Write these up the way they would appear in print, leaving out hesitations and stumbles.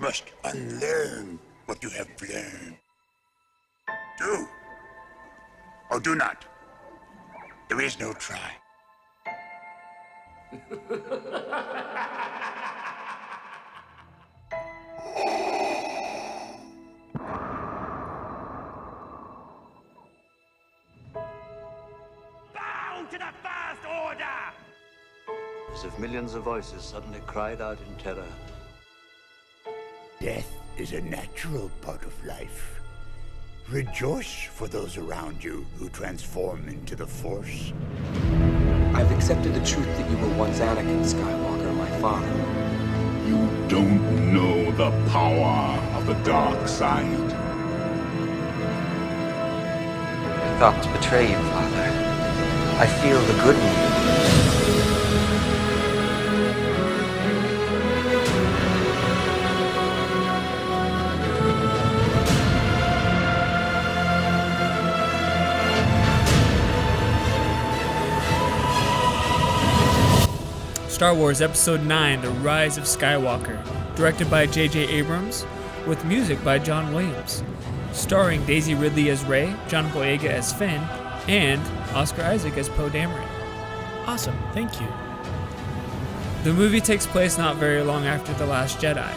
must unlearn what you have learned. Do or do not. There is no try. Bow to the First Order! As if millions of voices suddenly cried out in terror. Death is a natural part of life. Rejoice for those around you who transform into the Force. I've accepted the truth that you were once Anakin Skywalker, my father. You don't know the power of the dark side. I thought to betray you, Father. I feel the good in you. Star Wars Episode 9, The Rise of Skywalker, directed by J.J. Abrams, with music by John Williams, starring Daisy Ridley as Rey, John Boyega as Finn, and Oscar Isaac as Poe Dameron. Awesome, thank you. The movie takes place not very long after The Last Jedi.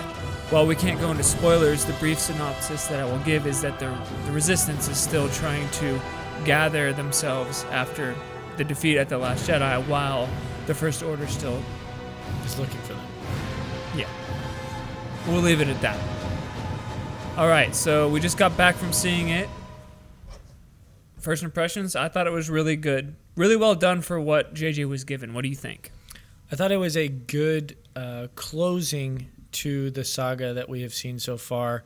While we can't go into spoilers, the brief synopsis that I will give is that the Resistance is still trying to gather themselves after the defeat at The Last Jedi, while the First Order still Just looking for them. Yeah. We'll leave it at that. Alright, so we just got back from seeing it. First impressions, I thought it was really good. Really well done for what JJ was given. What do you think? I thought it was a good closing to the saga that we have seen so far.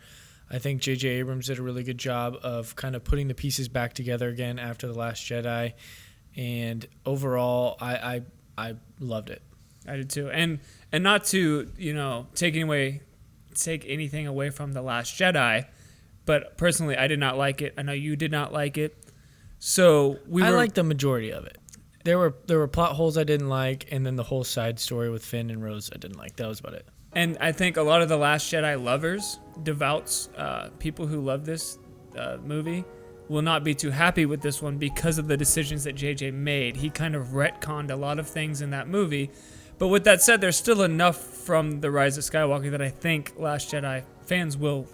I think J.J. Abrams did a really good job of kind of putting the pieces back together again after The Last Jedi. And overall, I loved it. I did too. And not to, take anything away from The Last Jedi, but personally I did not like it. I know you did not like it. So I liked the majority of it. There were plot holes I didn't like, and then the whole side story with Finn and Rose I didn't like. That was about it. And I think a lot of The Last Jedi lovers, devouts, people who love this movie, will not be too happy with this one because of the decisions that JJ made. He kind of retconned a lot of things in that movie. But with that said, there's still enough from The Rise of Skywalker that I think Last Jedi fans will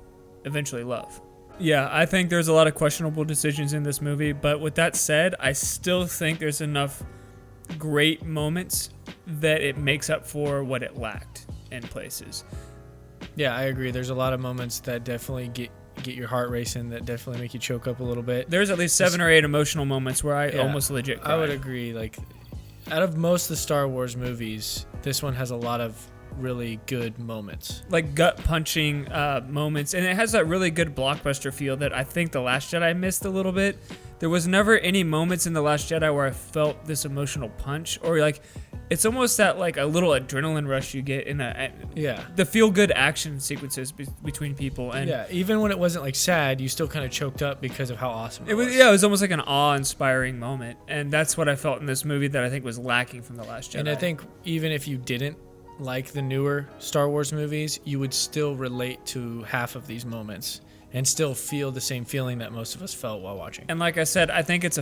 eventually love. Yeah, I think there's a lot of questionable decisions in this movie, but with that said, I still think there's enough great moments that it makes up for what it lacked in places. Yeah, I agree. There's a lot of moments that definitely get your heart racing, that definitely make you choke up a little bit. There's at least 7 or 8 emotional moments where I almost legit cried. I would agree. Like, out of most of the Star Wars movies, this one has a lot of really good moments. Like gut-punching moments. And it has that really good blockbuster feel that I think The Last Jedi missed a little bit. There was never any moments in The Last Jedi where I felt this emotional punch. Or, like, it's almost that, like, a little adrenaline rush you get in the feel-good action sequences between people. And yeah, even when it wasn't, like, sad, you still kind of choked up because of how awesome it was. Yeah, it was almost like an awe-inspiring moment. And that's what I felt in this movie that I think was lacking from The Last Jedi. And I think even if you didn't like the newer Star Wars movies, you would still relate to half of these moments and still feel the same feeling that most of us felt while watching. And like I said, I think it's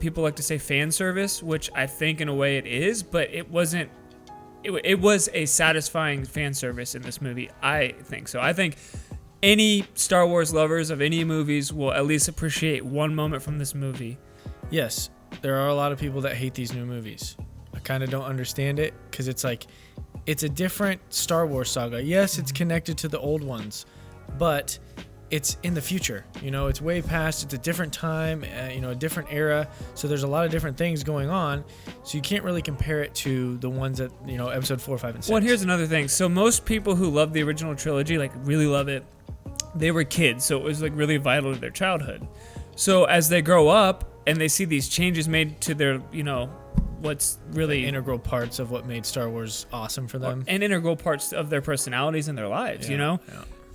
people like to say fan service, which I think in a way it is, but it wasn't. It was a satisfying fan service in this movie. I think so. I think any Star Wars lovers of any movies will at least appreciate one moment from this movie. Yes, there are a lot of people that hate these new movies. I kind of don't understand it because it's like, it's a different Star Wars saga. Yes, it's connected to the old ones, but it's in the future. It's way past. It's a different time, a different era. So there's a lot of different things going on. So you can't really compare it to the ones that, episode 4, 5, and 6. Well, here's another thing. So most people who love the original trilogy, like really love it, they were kids. So it was like really vital to their childhood. So as they grow up and they see these changes made to their, what's really the integral parts of what made Star Wars awesome for them, and integral parts of their personalities and their lives. Yeah.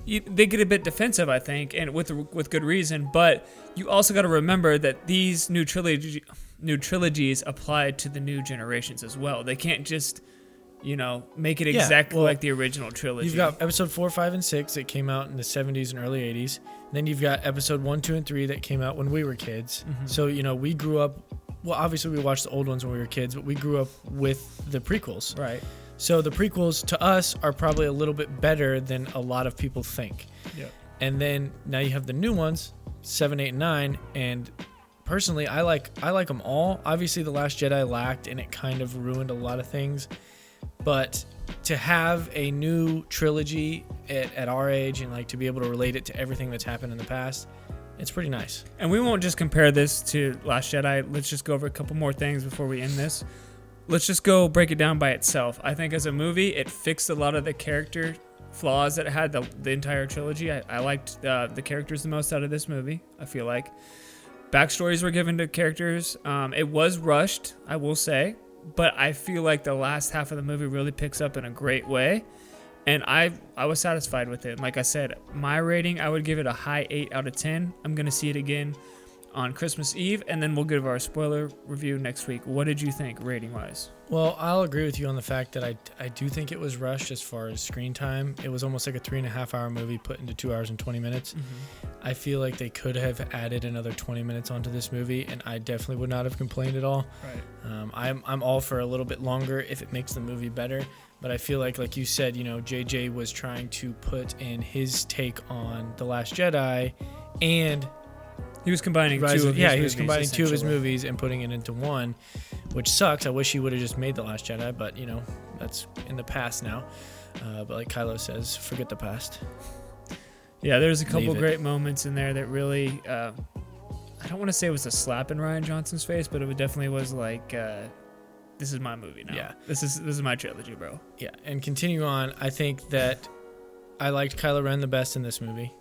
They get a bit defensive, I think, and with good reason. But you also got to remember that these new trilogies apply to the new generations as well. They can't just make it Yeah, exactly well, like the original trilogy. You've got episode 4, 5, and 6 that came out in the 70s and early 80s. Then you've got episode 1, 2, and 3 that came out when we were kids. So, we grew up, well, obviously we watched the old ones when we were kids, but we grew up with the prequels. Right. So the prequels to us are probably a little bit better than a lot of people think. Yeah. And then now you have the new ones, 7, 8, and 9, and personally, I like them all. Obviously, The Last Jedi lacked, and it kind of ruined a lot of things. But to have a new trilogy at our age and to be able to relate it to everything that's happened in the past, it's pretty nice. And we won't just compare this to Last Jedi. Let's just go over a couple more things before we end this. Let's just go break it down by itself. I think as a movie, it fixed a lot of the character flaws that it had the entire trilogy. I liked the characters the most out of this movie, I feel like. Backstories were given to characters. It was rushed, I will say, but I feel like the last half of the movie really picks up in a great way, and I was satisfied with it. Like I said, my rating, I would give it a high 8 out of 10. I'm going to see it again on Christmas Eve, and then we'll give our spoiler review next week. What did you think rating-wise? Well, I'll agree with you on the fact that I do think it was rushed as far as screen time. It was almost like a 3.5-hour movie put into 2 hours and 20 minutes. I feel like they could have added another 20 minutes onto this movie, and I definitely would not have complained at all. Right. I'm all for a little bit longer if it makes the movie better, but I feel like you said, JJ was trying to put in his take on The Last Jedi, and he was combining two of his movies. He was combining two of his movies and putting it into one, which sucks. I wish he would have just made The Last Jedi, but, that's in the past now. But like Kylo says, forget the past. Yeah, there's a couple great moments in there that really, I don't want to say it was a slap in Rian Johnson's face, but it definitely was like, this is my movie now. Yeah. This is my trilogy, bro. Yeah, and continue on, I think that I liked Kylo Ren the best in this movie.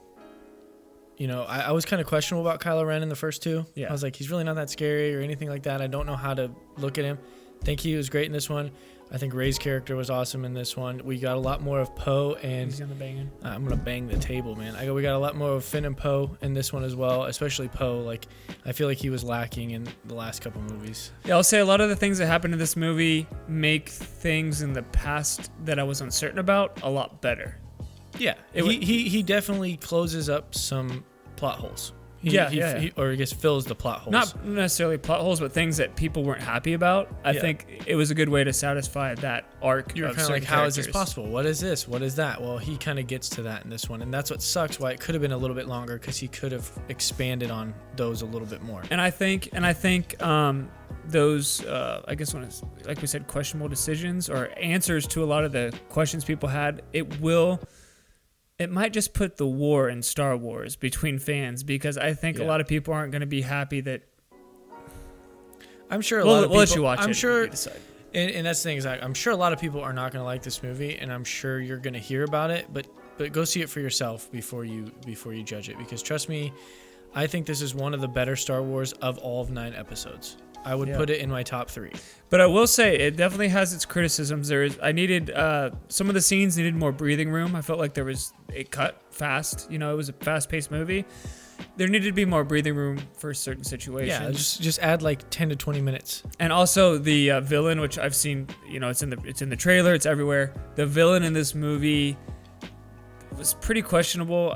I was kind of questionable about Kylo Ren in the first two. Yeah. I was like, he's really not that scary or anything like that. I don't know how to look at him. I think he was great in this one. I think Rey's character was awesome in this one. We got a lot more of Poe and... He's gonna bang in. I'm going to bang the table, man. We got a lot more of Finn and Poe in this one as well, especially Poe. I feel like he was lacking in the last couple movies. Yeah, I'll say a lot of the things that happened in this movie make things in the past that I was uncertain about a lot better. Yeah, he definitely closes up some plot holes. Or I guess fills the plot holes. Not necessarily plot holes, but things that people weren't happy about. I think it was a good way to satisfy that arc. You're kind of like, how is this possible? What is this? What is that? Well, he kind of gets to that in this one, and that's what sucks. Why it could have been a little bit longer, because he could have expanded on those a little bit more. And I think those, I guess when it's, like we said, questionable decisions or answers to a lot of the questions people had, it might just put the war in Star Wars between fans, because I think a lot of people aren't going to be happy that. I'm sure we'll let you watch it. I'm sure, and that's the thing is, I'm sure a lot of people are not going to like this movie, and I'm sure you're going to hear about it, but go see it for yourself before you judge it, because trust me, I think this is one of the better Star Wars of all of 9 episodes. I would put it in my top 3. But I will say it definitely has its criticisms. I needed some of the scenes needed more breathing room. I felt like it cut fast. It was a fast-paced movie. There needed to be more breathing room for certain situations. Yeah, just add 10 to 20 minutes. And also the villain, which I've seen, it's in the trailer, it's everywhere. The villain in this movie was pretty questionable.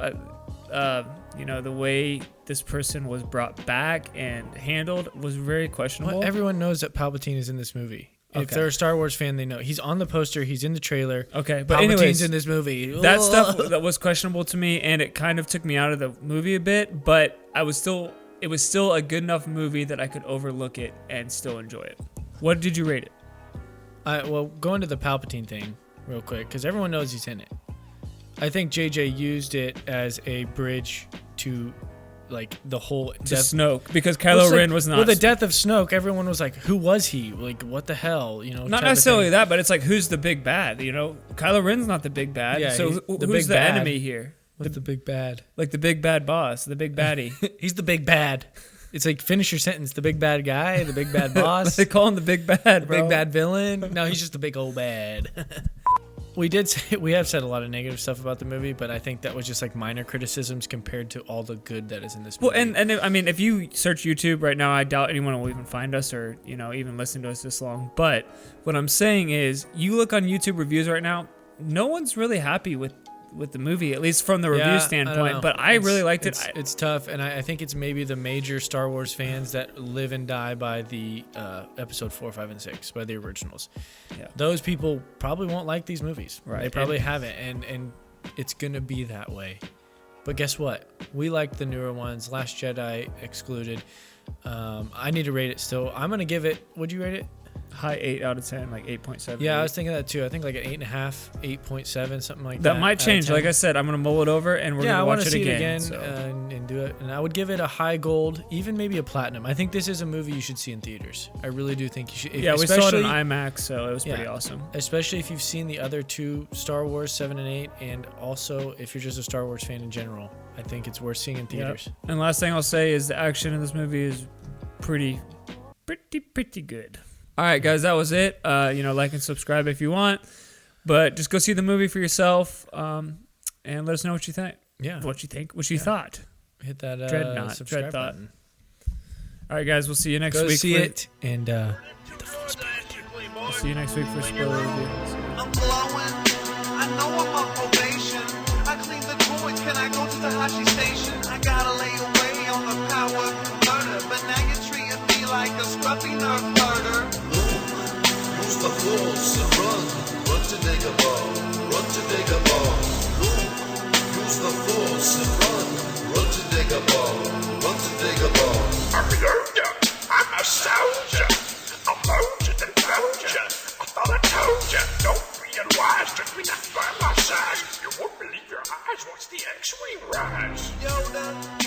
The way this person was brought back and handled was very questionable. Well, everyone knows that Palpatine is in this movie. If they're a Star Wars fan, they know. He's on the poster. He's in the trailer. Okay, but Palpatine's anyways, in this movie. That stuff that was questionable to me, and it kind of took me out of the movie a bit, but it was still a good enough movie that I could overlook it and still enjoy it. What did you rate it? Well, going to the Palpatine thing real quick, because everyone knows he's in it. I think JJ used it as a bridge to the whole to Snoke, because Kylo Ren was not. Well, the death of Snoke, everyone was like, "Who was he? What the hell?" Not necessarily that, but it's like, who's the big bad? Kylo Ren's not the big bad. Yeah, so who's the enemy here? What's the big bad? Like the big bad boss, the big baddie. He's the big bad. It's like, finish your sentence. The big bad guy, the big bad boss. They call him the big bad, bro. Big bad villain. No, he's just the big old bad. we have said a lot of negative stuff about the movie, but I think that was just like minor criticisms compared to all the good that is in this movie. Well, and I mean, if you search YouTube right now, I doubt anyone will even find us or, you know, even listen to us this long. But what I'm saying is, you look on YouTube reviews right now, no one's really happy with the movie, at least from the review standpoint. But I really liked it. It's tough, and I think it's maybe the major Star Wars fans that live and die by the episode 4, 5, and 6, by the originals. Yeah. Those people probably won't like these movies. Right. They probably haven't, and it's gonna be that way. But guess what? We like the newer ones, Last Jedi excluded. I need to rate it still. I'm gonna give it. Would you rate it? High 8 out of 10, like 8.7. Yeah, I was thinking that too. I think like an 8.5, 8.7, something like That that. might change. Like I said, I'm gonna mull it over and we're gonna watch it again. And do it. And I would give it a high gold, even maybe a platinum. I think this is a movie you should see in theaters. I really do think you should. Yeah, we saw it in IMAX, so it was pretty awesome. Especially if you've seen the other two Star Wars 7 and 8, and also if you're just a Star Wars fan in general, I think it's worth seeing in theaters. Yep. And last thing I'll say is the action in this movie is pretty good. All right, guys, that was it. Like and subscribe if you want, but just go see the movie for yourself, and let us know what you think. Yeah, what you thought. Hit that Dread subscribe button. All right, guys, we'll see you next week. Go see it and the full we'll see you next week for spoiler review. I'm glowing. I know I'm on probation. I clean the toys. Can I go to the Hashi station? I gotta lay away on the power murder, but now you're treating me like a scruffy nerve murder. Use the force and run to dig a ball, run to dig a ball. Use the force and run to dig a ball, run to dig a ball. I'm a soldier, I'm a soldier, I'm mounted and soldier. I thought I told ya, don't be unwise, just be not by my side. You won't believe your eyes once the X-Wing rise. Yoda.